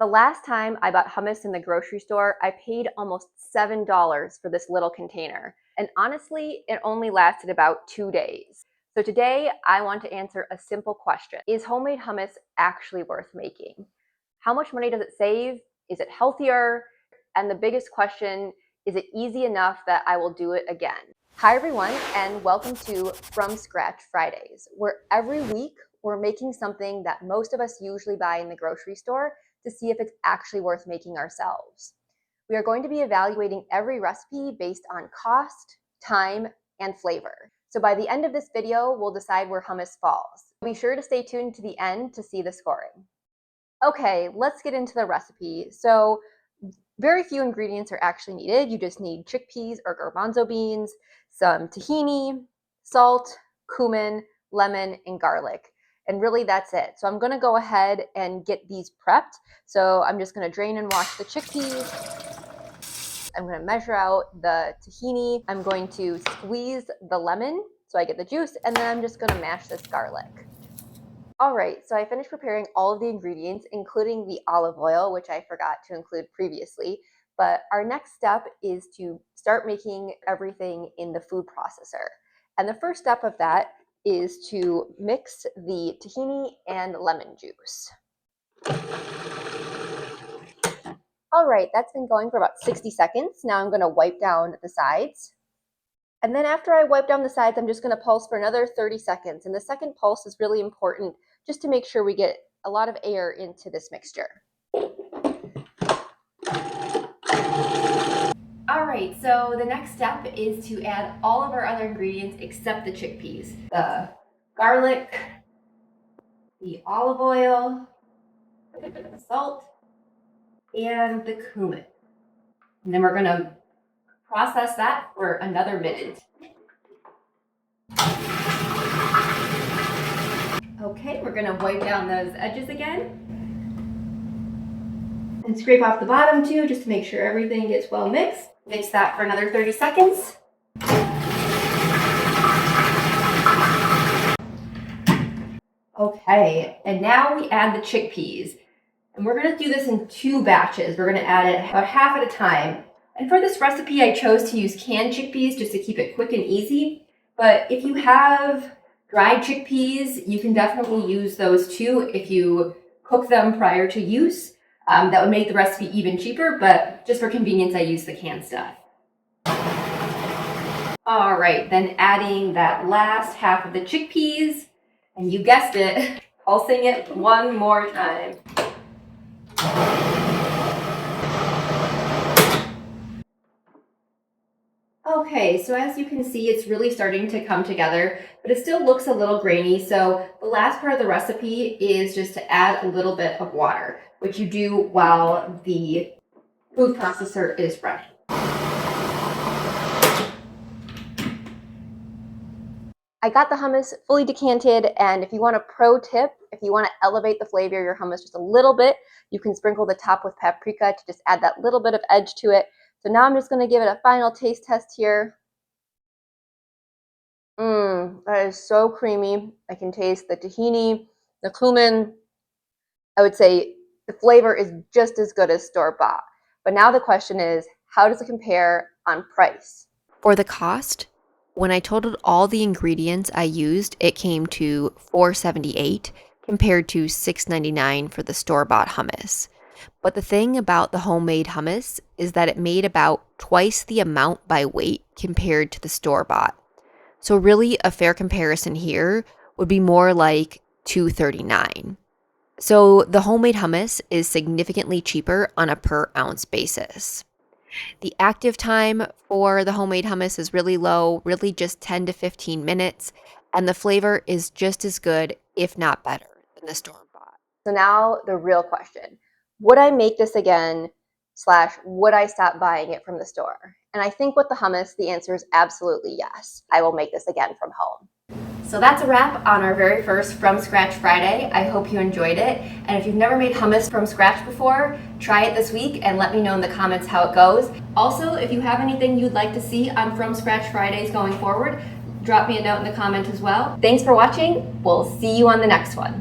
The last time I bought hummus in the grocery store, I paid almost $7 for this little container. And honestly, it only lasted about 2 days. So today, I want to answer a simple question. Is homemade hummus actually worth making? How much money does it save? Is it healthier? And the biggest question, is it easy enough that I will do it again? Hi everyone, and welcome to From Scratch Fridays, where every week we're making something that most of us usually buy in the grocery store to see if it's actually worth making ourselves. We are going to be evaluating every recipe based on cost, time, and flavor. So by the end of this video, we'll decide where hummus falls. Be sure to stay tuned to the end to see the scoring. Okay, let's get into the recipe. So very few ingredients are actually needed. You just need chickpeas or garbanzo beans, some tahini, salt, cumin, lemon, and garlic. And really that's it. So I'm gonna go ahead and get these prepped. So I'm just gonna drain and wash the chickpeas. I'm gonna measure out the tahini. I'm going to squeeze the lemon so I get the juice, and then I'm just gonna mash this garlic. All right, so I finished preparing all of the ingredients, including the olive oil, which I forgot to include previously. But our next step is to start making everything in the food processor. And the first step of that is to mix the tahini and lemon juice. All right, that's been going for about 60 seconds. Now I'm going to wipe down the sides. And then after I wipe down the sides, I'm just going to pulse for another 30 seconds. And the second pulse is really important just to make sure we get a lot of air into this mixture. All right, so the next step is to add all of our other ingredients except the chickpeas. The garlic, the olive oil, the salt, and the cumin. And then we're gonna process that for another minute. Okay, we're gonna wipe down those edges again. And scrape off the bottom too, just to make sure everything gets well mixed. Mix that for another 30 seconds. Okay, and now we add the chickpeas. And we're gonna do this in 2 batches. We're gonna add it about half at a time. And for this recipe, I chose to use canned chickpeas just to keep it quick and easy. But if you have dried chickpeas, you can definitely use those too if you cook them prior to use. That would make the recipe even cheaper, but just for convenience, I use the canned stuff. All right, then adding that last half of the chickpeas, and you guessed it, pulsing it one more time. Okay, so as you can see, it's really starting to come together, but it still looks a little grainy. So the last part of the recipe is just to add a little bit of water, which you do while the food processor is running. I got the hummus fully decanted, and if you want a pro tip, if you want to elevate the flavor of your hummus just a little bit, you can sprinkle the top with paprika to just add that little bit of edge to it. So now I'm just going to give it a final taste test here. That is so creamy. I can taste the tahini, the cumin. I would say the flavor is just as good as store-bought. But now the question is, how does it compare on price? For the cost, when I totaled all the ingredients I used, it came to $4.78 compared to $6.99 for the store-bought hummus. But the thing about the homemade hummus is that it made about twice the amount by weight compared to the store-bought. So really a fair comparison here would be more like $2.39. So the homemade hummus is significantly cheaper on a per ounce basis. The active time for the homemade hummus is really low, really just 10 to 15 minutes, and the flavor is just as good, if not better, than the store-bought. So now the real question, would I make this again / would I stop buying it from the store? And I think with the hummus, the answer is absolutely yes. I will make this again from home. So that's a wrap on our very first From Scratch Friday. I hope you enjoyed it. And if you've never made hummus from scratch before, try it this week and let me know in the comments how it goes. Also, if you have anything you'd like to see on From Scratch Fridays going forward, drop me a note in the comment as well. Thanks for watching. We'll see you on the next one.